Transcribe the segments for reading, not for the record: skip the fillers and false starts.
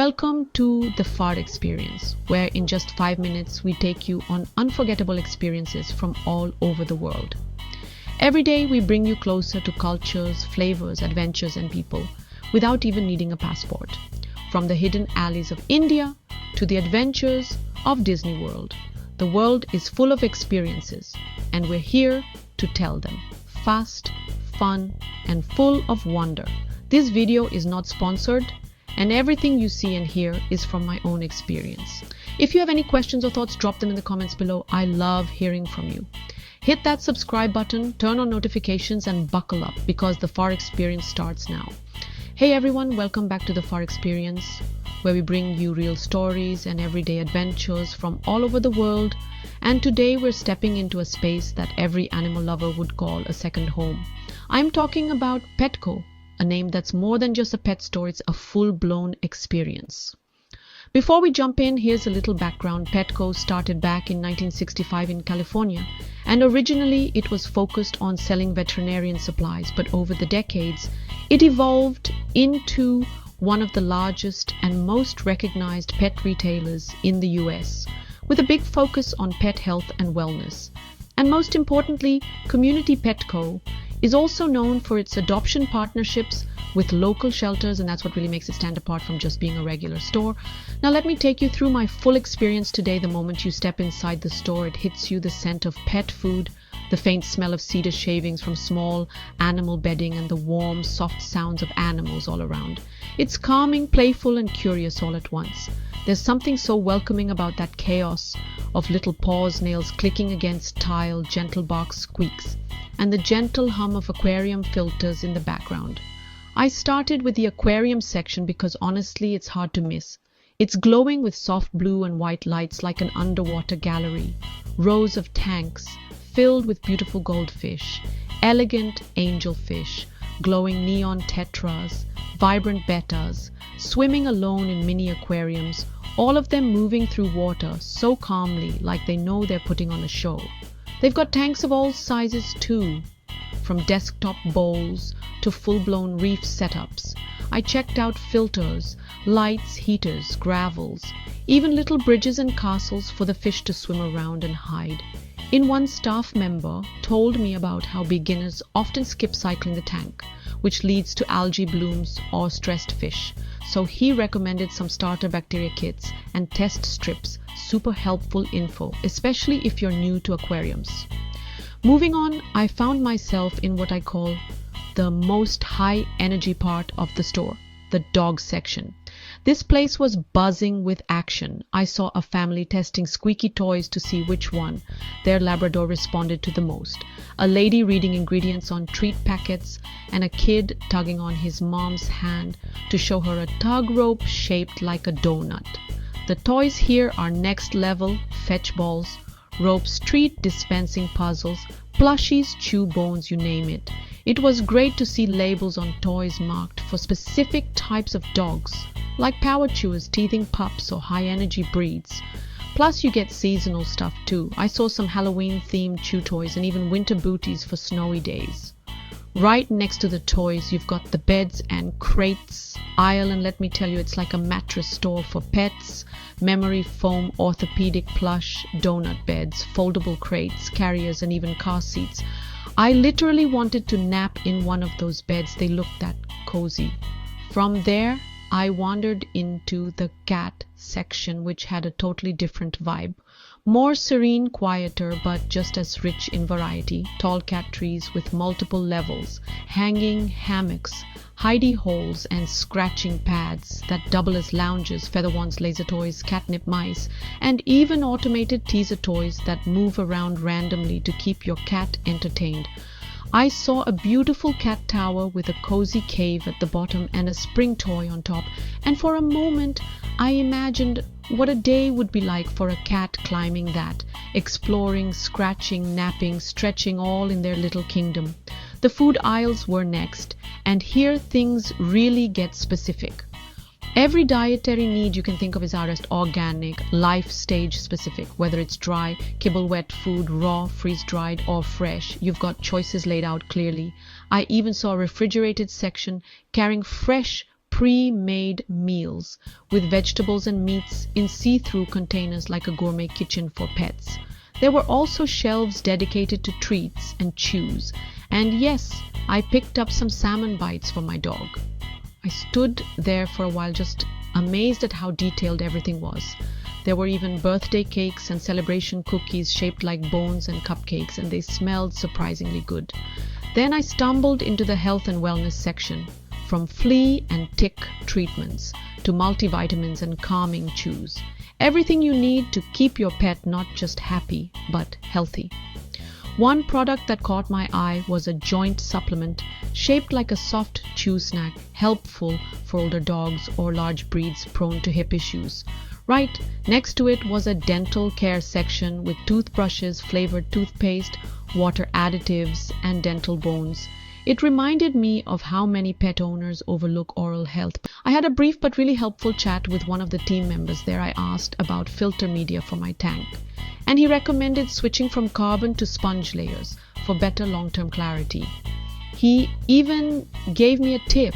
Welcome to the FAR experience, where in just 5 minutes we take you on unforgettable experiences from all over the world. Every day we bring you closer to cultures, flavors, adventures and people without even needing a passport. From the hidden alleys of India to the adventures of Disney World, the world is full of experiences and we're here to tell them. Fast, fun and full of wonder. This video is not sponsored, and everything you see and hear is from my own experience. If you have any questions or thoughts, drop them in the comments below. I love hearing from you. Hit that subscribe button, turn on notifications and buckle up because the FAR experience starts now. Hey everyone, welcome back to the FAR experience, where we bring you real stories and everyday adventures from all over the world. And today we're stepping into a space that every animal lover would call a second home. I'm talking about Petco, a name that's more than just a pet store, it's a full-blown experience. Before we jump in, here's a little background. Petco started back in 1965 in California, and originally it was focused on selling veterinarian supplies, but over the decades, it evolved into one of the largest and most recognized pet retailers in the US, with a big focus on pet health and wellness. And most importantly, Community Petco is also known for its adoption partnerships with local shelters, and that's what really makes it stand apart from just being a regular store. Now let me take you through my full experience today. The moment you step inside the store, it hits you the scent of pet food, the faint smell of cedar shavings from small animal bedding, and the warm, soft sounds of animals all around. It's calming, playful, and curious all at once. There's something so welcoming about that chaos of little paws, nails clicking against tile, gentle box squeaks, and the gentle hum of aquarium filters in the background. I started with the aquarium section because honestly it's hard to miss. It's glowing with soft blue and white lights like an underwater gallery. Rows of tanks filled with beautiful goldfish, elegant angelfish, glowing neon tetras, vibrant bettas, swimming alone in mini aquariums, all of them moving through water so calmly like they know they're putting on a show. They've got tanks of all sizes too, from desktop bowls to full-blown reef setups. I checked out filters, lights, heaters, gravels, even little bridges and castles for the fish to swim around and hide. One staff member told me about how beginners often skip cycling the tank, which leads to algae blooms or stressed fish. So he recommended some starter bacteria kits and test strips. Super helpful info, especially if you're new to aquariums. Moving on, I found myself in what I call the most high energy part of the store, the dog section. This place was buzzing with action. I saw a family testing squeaky toys to see which one their Labrador responded to the most, a lady reading ingredients on treat packets, and a kid tugging on his mom's hand to show her a tug rope shaped like a donut. The toys here are next level: fetch balls, ropes, treat dispensing puzzles, plushies, chew bones, you name it. It was great to see labels on toys marked for specific types of dogs, like power chewers, teething pups, or high energy breeds. Plus you get seasonal stuff too. I saw some Halloween themed chew toys and even winter booties for snowy days. Right next to the toys, you've got the beds and crates aisle, and let me tell you, it's like a mattress store for pets. Memory foam, orthopedic plush, donut beds, foldable crates, carriers, and even car seats. I literally wanted to nap in one of those beds. They looked that cozy. From there, I wandered into the cat section, which had a totally different vibe. More serene, quieter, but just as rich in variety. Tall cat trees with multiple levels, hanging hammocks, hidey holes and scratching pads that double as lounges, feather wands, laser toys, catnip mice, and even automated teaser toys that move around randomly to keep your cat entertained. I saw a beautiful cat tower with a cozy cave at the bottom and a spring toy on top, and for a moment I imagined what a day would be like for a cat climbing that, exploring, scratching, napping, stretching, all in their little kingdom. The food aisles were next, and here things really get specific. Every dietary need you can think of is just organic, life stage specific, whether it's dry, kibble wet food, raw, freeze-dried, or fresh. You've got choices laid out clearly. I even saw a refrigerated section carrying fresh pre-made meals with vegetables and meats in see-through containers like a gourmet kitchen for pets. There were also shelves dedicated to treats and chews. And yes, I picked up some salmon bites for my dog. I stood there for a while just amazed at how detailed everything was. There were even birthday cakes and celebration cookies shaped like bones and cupcakes, and they smelled surprisingly good. Then I stumbled into the health and wellness section, from flea and tick treatments to multivitamins and calming chews. Everything you need to keep your pet not just happy, but healthy. One product that caught my eye was a joint supplement shaped like a soft chew snack, helpful for older dogs or large breeds prone to hip issues. Right next to it was a dental care section with toothbrushes, flavored toothpaste, water additives, and dental bones. It reminded me of how many pet owners overlook oral health. I had a brief but really helpful chat with one of the team members there. I asked about filter media for my tank, and he recommended switching from carbon to sponge layers for better long-term clarity. He even gave me a tip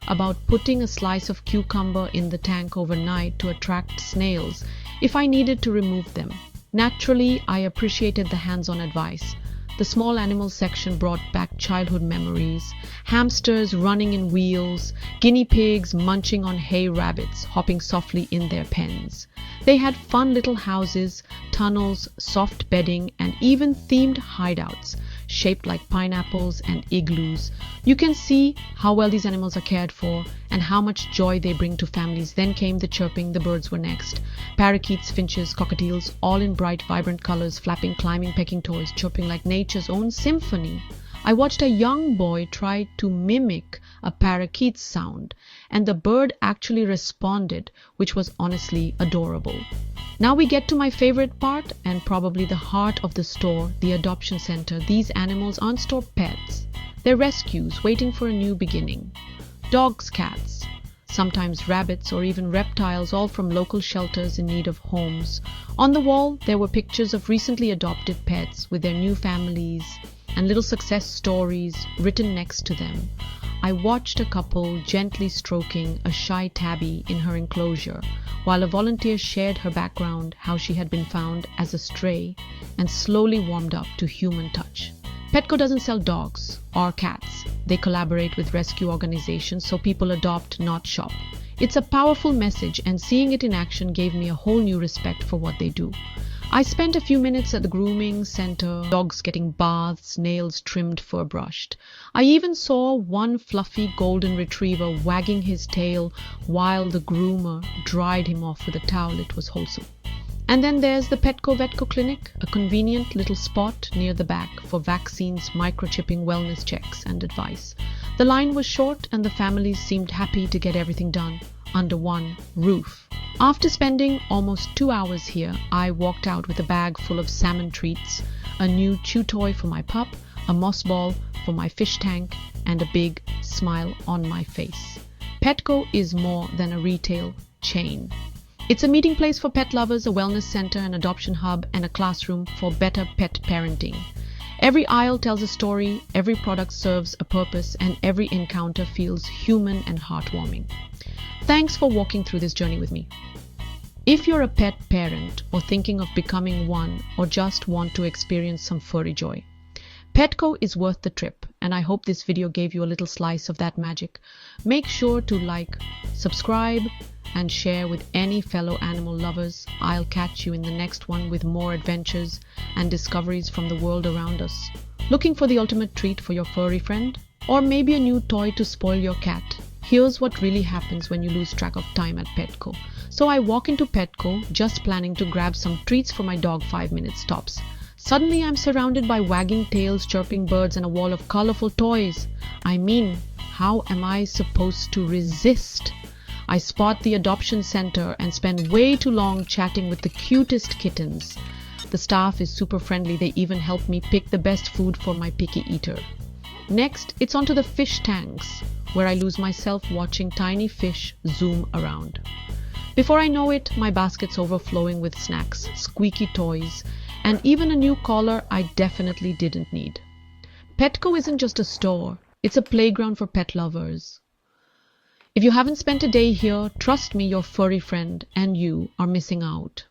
about putting a slice of cucumber in the tank overnight to attract snails if I needed to remove them. Naturally, I appreciated the hands-on advice. The small animals section brought back childhood memories. Hamsters running in wheels, guinea pigs munching on hay, rabbits hopping softly in their pens. They had fun little houses, tunnels, soft bedding, and even themed hideouts shaped like pineapples and igloos. You can see how well these animals are cared for and how much joy they bring to families. Then came the chirping. The birds were next. Parakeets, finches, cockatiels, all in bright, vibrant colors, flapping, climbing, pecking toys, chirping like nature's own symphony. I watched a young boy try to mimic a parakeet's sound, and the bird actually responded, which was honestly adorable. Now we get to my favorite part and probably the heart of the store, the adoption center. These animals aren't store pets. They're rescues waiting for a new beginning. Dogs, cats, sometimes rabbits or even reptiles, all from local shelters in need of homes. On the wall, there were pictures of recently adopted pets with their new families and little success stories written next to them. I watched a couple gently stroking a shy tabby in her enclosure, while a volunteer shared her background, how she had been found as a stray, and slowly warmed up to human touch. Petco doesn't sell dogs or cats. They collaborate with rescue organizations so people adopt, not shop. It's a powerful message, and seeing it in action gave me a whole new respect for what they do. I spent a few minutes at the grooming center, dogs getting baths, nails trimmed, fur brushed. I even saw one fluffy golden retriever wagging his tail while the groomer dried him off with a towel. It was wholesome. And then there's the Petco clinic, a convenient little spot near the back for vaccines, microchipping, wellness checks, and advice. The line was short and the families seemed happy to get everything done under one roof. After spending almost 2 hours here, I walked out with a bag full of salmon treats, a new chew toy for my pup, a moss ball for my fish tank, and a big smile on my face. Petco is more than a retail chain. It's a meeting place for pet lovers, a wellness center, an adoption hub, and a classroom for better pet parenting. Every aisle tells a story, every product serves a purpose, and every encounter feels human and heartwarming. Thanks for walking through this journey with me. If you're a pet parent or thinking of becoming one or just want to experience some furry joy, Petco is worth the trip, and I hope this video gave you a little slice of that magic. Make sure to like, subscribe, and share with any fellow animal lovers. I'll catch you in the next one with more adventures and discoveries from the world around us. Looking for the ultimate treat for your furry friend? Or maybe a new toy to spoil your cat? Here's what really happens when you lose track of time at Petco. So I walk into Petco just planning to grab some treats for my dog, 5 minutes tops. Suddenly I'm surrounded by wagging tails, chirping birds, and a wall of colorful toys. I mean, how am I supposed to resist? I spot the adoption center and spend way too long chatting with the cutest kittens. The staff is super friendly. They even help me pick the best food for my picky eater. Next, it's onto the fish tanks, where I lose myself watching tiny fish zoom around. Before I know it, my basket's overflowing with snacks, squeaky toys, and even a new collar I definitely didn't need. Petco isn't just a store, it's a playground for pet lovers. If you haven't spent a day here, trust me, your furry friend and you are missing out.